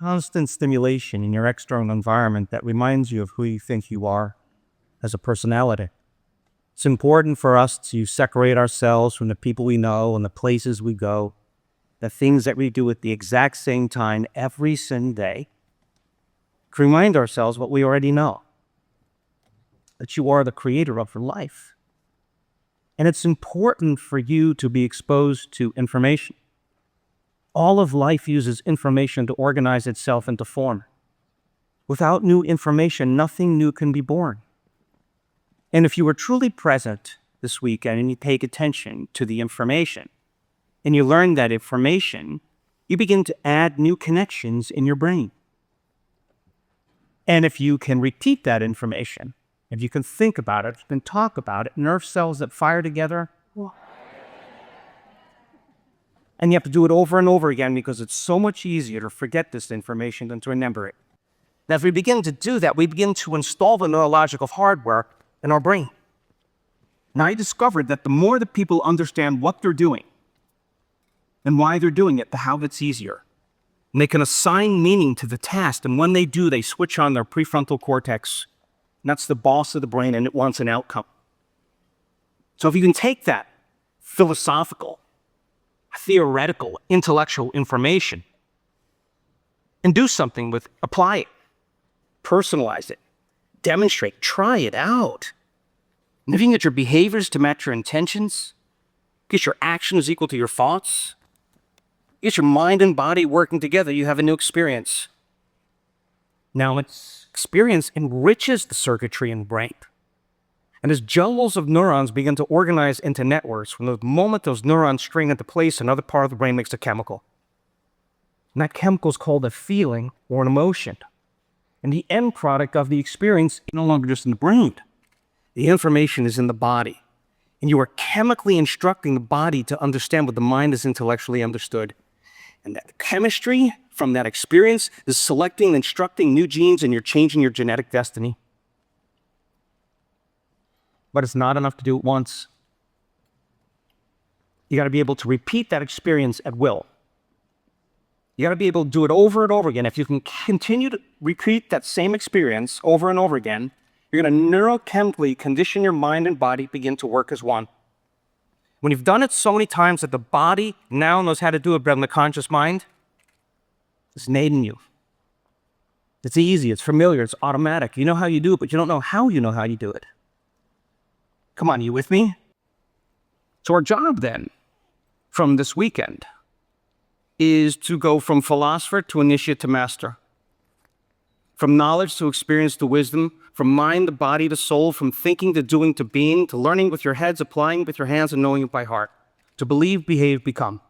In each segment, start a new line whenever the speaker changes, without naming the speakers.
constant stimulation in your external environment that reminds you of who you think you are as a personality. It's important for us to separate ourselves from the people we know and the places we go, the things that we do at the exact same time every single day, to remind ourselves what we already know, that you are the creator of your life. And it's important for you to be exposed to information. All of life uses information to organize itself into form. Without new information, nothing new can be born. And if you were truly present this weekend and you take attention to the information, and you learn that information, you begin to add new connections in your brain. And if you can repeat that information, if you can think about it, if you can talk about it, nerve cells that fire together, and you have to do it over and over again because it's so much easier to forget this information than to remember it. Now, if we begin to do that, we begin to install the neurological hardware in our brain. Now, I discovered that the more that people understand what they're doing and why they're doing it, the how it's easier. And they can assign meaning to the task, and when they do, they switch on their prefrontal cortex. And that's the boss of the brain, and it wants an outcome. So if you can take that philosophical, theoretical, intellectual information and do something with, apply it, personalize it, demonstrate, try it out. And if you can get your behaviors to match your intentions, get your actions equal to your thoughts, get your mind and body working together, you have a new experience. Now, its experience enriches the circuitry in the brain. And as jumbles of neurons begin to organize into networks, from the moment those neurons string into place, another part of the brain makes a chemical. And that chemical is called a feeling or an emotion. And the end product of the experience is no longer just in the brain. The information is in the body. And you are chemically instructing the body to understand what the mind has intellectually understood. And that chemistry from that experience is selecting and instructing new genes, and you're changing your genetic destiny. But it's not enough to do it once. You got to be able to repeat that experience at will. You got to be able to do it over and over again. If you can continue to repeat that same experience over and over again, you're going to neurochemically condition your mind and body begin to work as one. When you've done it so many times that the body now knows how to do it better than the conscious mind, it's innate in you. It's easy, it's familiar, it's automatic. You know how you do it, but you don't know how you do it. Come on, you with me? So our job then, from this weekend, is to go from philosopher to initiate to master. From knowledge to experience to wisdom, from mind to body to soul, from thinking to doing to being, to learning with your heads, applying with your hands, and knowing it by heart. To believe, behave, become.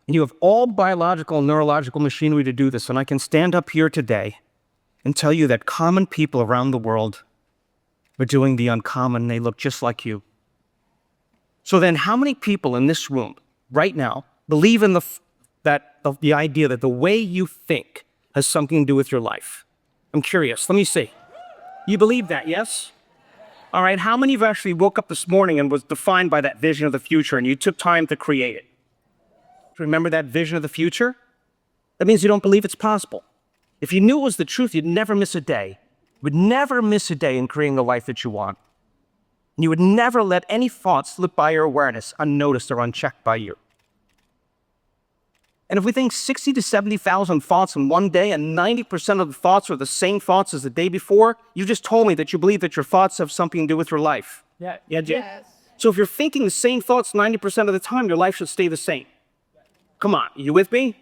And you have all biological and neurological machinery to do this, and I can stand up here today and tell you that common people around the world are doing the uncommon. They look just like you. So then how many people in this room right now believe in the idea that the way you think has something to do with your life? I'm curious. Let me see. You believe that, yes? All right. How many of you actually woke up this morning and was defined by that vision of the future and you took time to create it? Remember that vision of the future? That means you don't believe it's possible. If you knew it was the truth, you'd never miss a day. You would never miss a day in creating the life that you want. And you would never let any thought slip by your awareness unnoticed or unchecked by you. And if we think 60 to 70,000 thoughts in one day and 90% of the thoughts are the same thoughts as the day before, you just told me that you believe that your thoughts have something to do with your life. Yeah. Yes. So if you're thinking the same thoughts 90% of the time, your life should stay the same. Come on, you with me?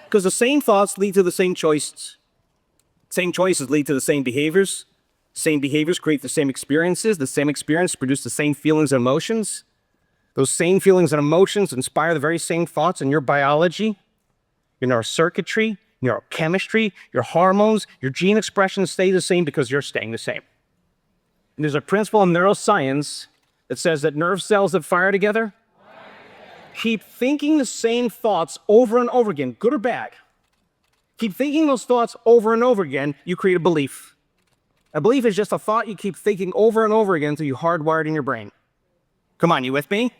Because the same thoughts lead to the same choices. Same choices lead to the same behaviors. Same behaviors create the same experiences. The same experience produce the same feelings and emotions. Those same feelings and emotions inspire the very same thoughts in your biology, your neurocircuitry, neurochemistry, your hormones, your gene expressions stay the same because you're staying the same. And there's a principle in neuroscience that says that nerve cells that fire together keep thinking the same thoughts over and over again, good or bad. Keep thinking those thoughts over and over again, you create a belief. A belief is just a thought you keep thinking over and over again until you hardwire it in your brain. Come on, you with me?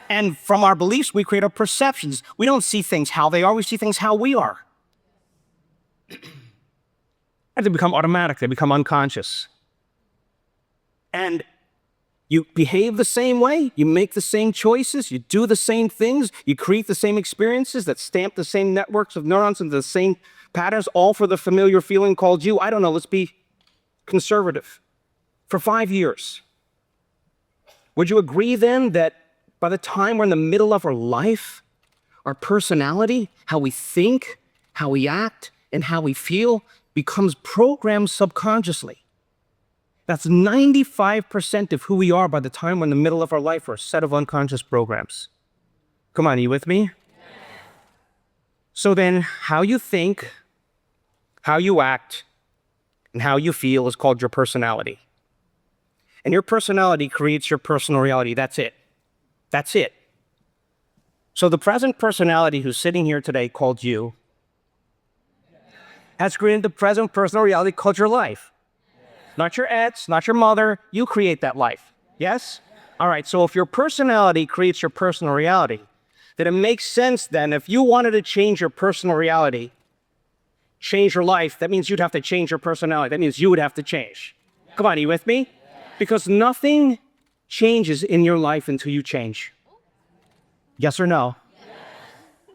And from our beliefs, we create our perceptions. We don't see things how they are, we see things how we are. And they become automatic, they become unconscious. And you behave the same way, you make the same choices, you do the same things, you create the same experiences that stamp the same networks of neurons into the same patterns, all for the familiar feeling called you. I don't know, let's be conservative. For 5 years. Would you agree then that by the time we're in the middle of our life, our personality, how we think, how we act, and how we feel becomes programmed subconsciously? That's 95% of who we are by the time we're in the middle of our life, are a set of unconscious programs. Come on, are you with me? So then, how you think, how you act, and how you feel is called your personality. And your personality creates your personal reality. That's it. That's it. So the present personality who's sitting here today called you has created the present personal reality called your life. Not your ex, not your mother. You create that life. Yes? All right, so if your personality creates your personal reality, then it makes sense then if you wanted to change your personal reality, change your life, that means you'd have to change your personality. That means you would have to change. Come on, are you with me? Because nothing changes in your life until you change. Yes or no?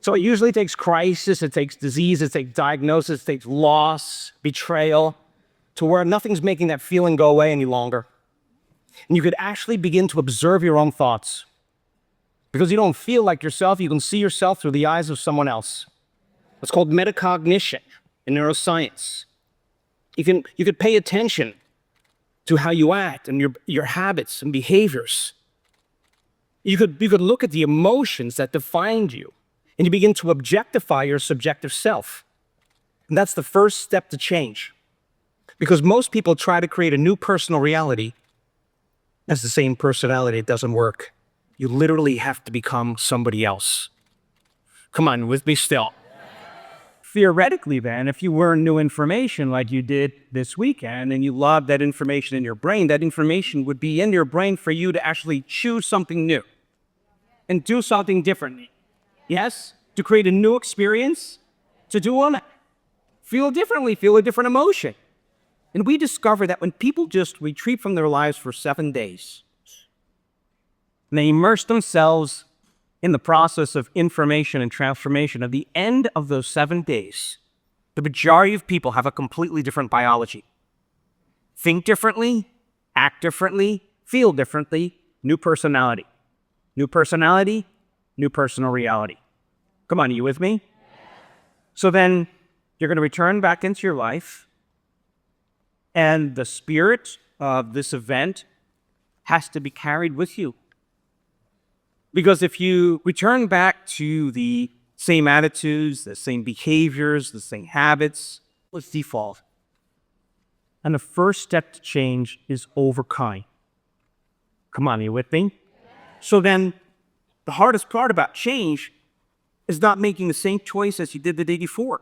So it usually takes crisis, it takes disease, it takes diagnosis, it takes loss, betrayal, to where nothing's making that feeling go away any longer. And you could actually begin to observe your own thoughts. Because you don't feel like yourself, you can see yourself through the eyes of someone else. It's called metacognition in neuroscience. You could pay attention to how you act and your habits and behaviors. You could look at the emotions that defined you, and you begin to objectify your subjective self. And that's the first step to change. Because most people try to create a new personal reality as the same personality. It doesn't work. You literally have to become somebody else. Come on, with me still. Theoretically then, if you learn new information like you did this weekend and you logged that information in your brain, that information would be in your brain for you to actually choose something new and do something differently. Yes? To create a new experience, to do one, feel differently, feel a different emotion. And we discover that when people just retreat from their lives for 7 days, and they immerse themselves in the process of information and transformation, at the end of those 7 days, the majority of people have a completely different biology. Think differently, act differently, feel differently, new personality. New personality, new personal reality. Come on, are you with me? So then you're going to return back into your life, and the spirit of this event has to be carried with you. Because if you return back to the same attitudes, the same behaviors, the same habits, let's default. And the first step to change is overcome. Come on, are you with me? So then the hardest part about change is not making the same choice as you did the day before.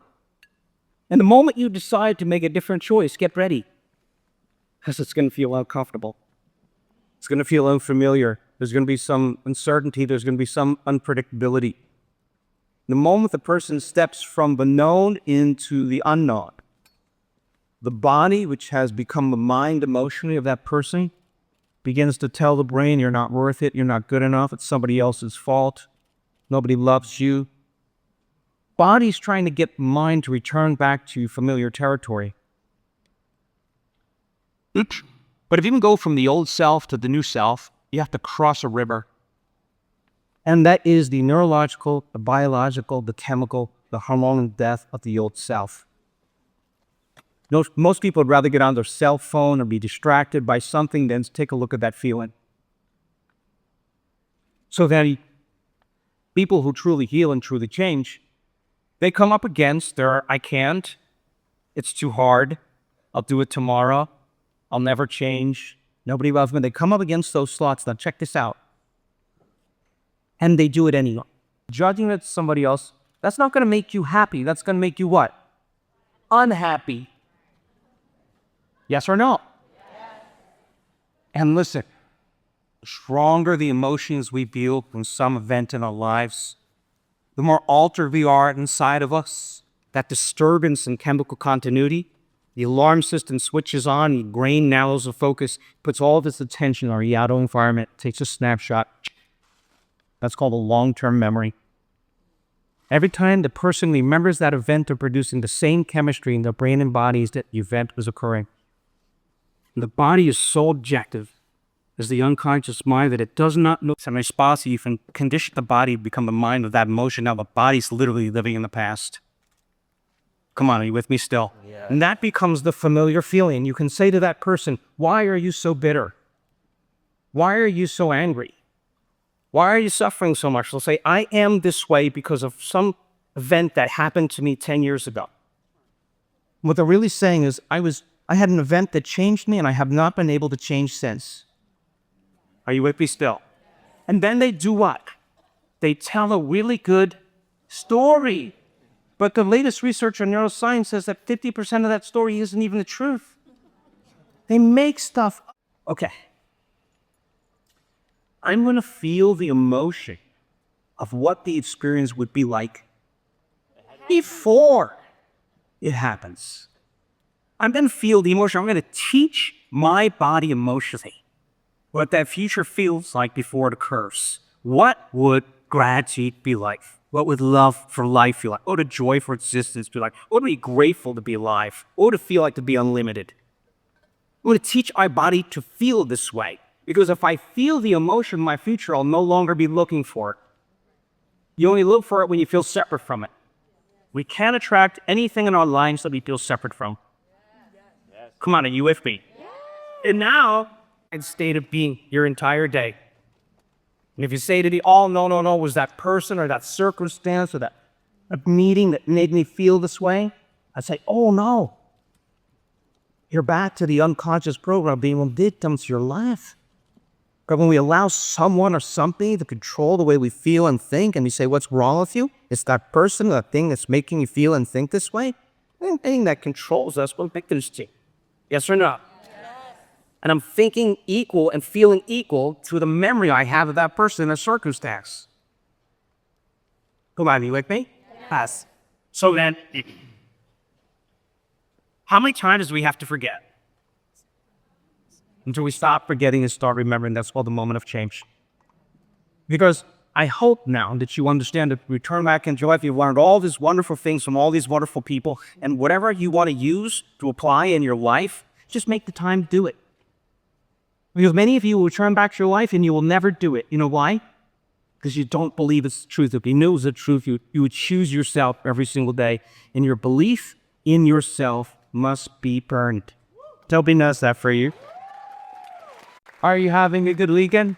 And the moment you decide to make a different choice, get ready. Because it's going to feel uncomfortable. It's going to feel unfamiliar. There's going to be some uncertainty. There's going to be some unpredictability. The moment the person steps from the known into the unknown, the body, which has become the mind emotionally of that person, begins to tell the brain, you're not worth it, you're not good enough, it's somebody else's fault, nobody loves you. Body's trying to get mind to return back to familiar territory. But if you can go from the old self to the new self, you have to cross a river. And that is the neurological, the biological, the chemical, the hormonal death of the old self. Most people would rather get on their cell phone or be distracted by something than to take a look at that feeling. So then, people who truly heal and truly change, they come up against their, I can't, it's too hard, I'll do it tomorrow, I'll never change, nobody loves me. They come up against those thoughts. Now check this out. And they do it anyway. Judging it somebody else, that's not going to make you happy. That's going to make you what? Unhappy. Yes or no? Yes. And listen, the stronger the emotions we feel from some event in our lives, the more altered we are inside of us, that disturbance in chemical continuity, the alarm system switches on, your brain narrows the focus, puts all of its attention on the outer environment, takes a snapshot. That's called a long-term memory. Every time the person remembers that event, they're producing the same chemistry in their brain and bodies that the event was occurring. And the body is so objective as the unconscious mind that it does not know some response. You can condition the body to become the mind of that emotion. Now the body's literally living in the past. Come on, are you with me still? Yeah. And that becomes the familiar feeling. You can say to that person, why are you so bitter? Why are you so angry? Why are you suffering so much? They'll say, I am this way because of some event that happened to me 10 years ago. What they're really saying is, I had an event that changed me and I have not been able to change since. Are you with me still? And then they do what? They tell a really good story. But the latest research on neuroscience says that 50% of that story isn't even the truth. They make stuff up. Okay. I'm going to feel the emotion of what the experience would be like before it happens. I'm going to feel the emotion. I'm going to teach my body emotionally what that future feels like before it occurs. What would gratitude be like? What would love for life feel like? What would joy for existence be like? What would be grateful to be alive? What would it feel like to be unlimited? I'm going to teach my body to feel this way. Because if I feel the emotion in my future, I'll no longer be looking for it. You only look for it when you feel separate from it. We can't attract anything in our lives that we feel separate from. Come on, are you with me? And now, in state of being your entire day. And if you say to me, oh, no, was that person or that circumstance or that meeting that made me feel this way? I say, oh, no. You're back to the unconscious program being victims to your life. But when we allow someone or something to control the way we feel and think, and we say, what's wrong with you? It's that person, that thing that's making you feel and think this way. Anything that controls us, we're victims to. Yes or no? Yes. And I'm thinking equal and feeling equal to the memory I have of that person in a circumstance. Come on, you with me? Yes. So then, how many times do we have to forget? Until we stop forgetting and start remembering. That's called the moment of change. Because I hope now that you understand that return back in joy, if you've learned all these wonderful things from all these wonderful people, and whatever you want to use to apply in your life, just make the time to do it. Because many of you will return back to your life and you will never do it. You know why? Because you don't believe it's the truth. If you knew it was the truth, you would choose yourself every single day. And your belief in yourself must be burned. Toby knows that for you. Are you having a good weekend?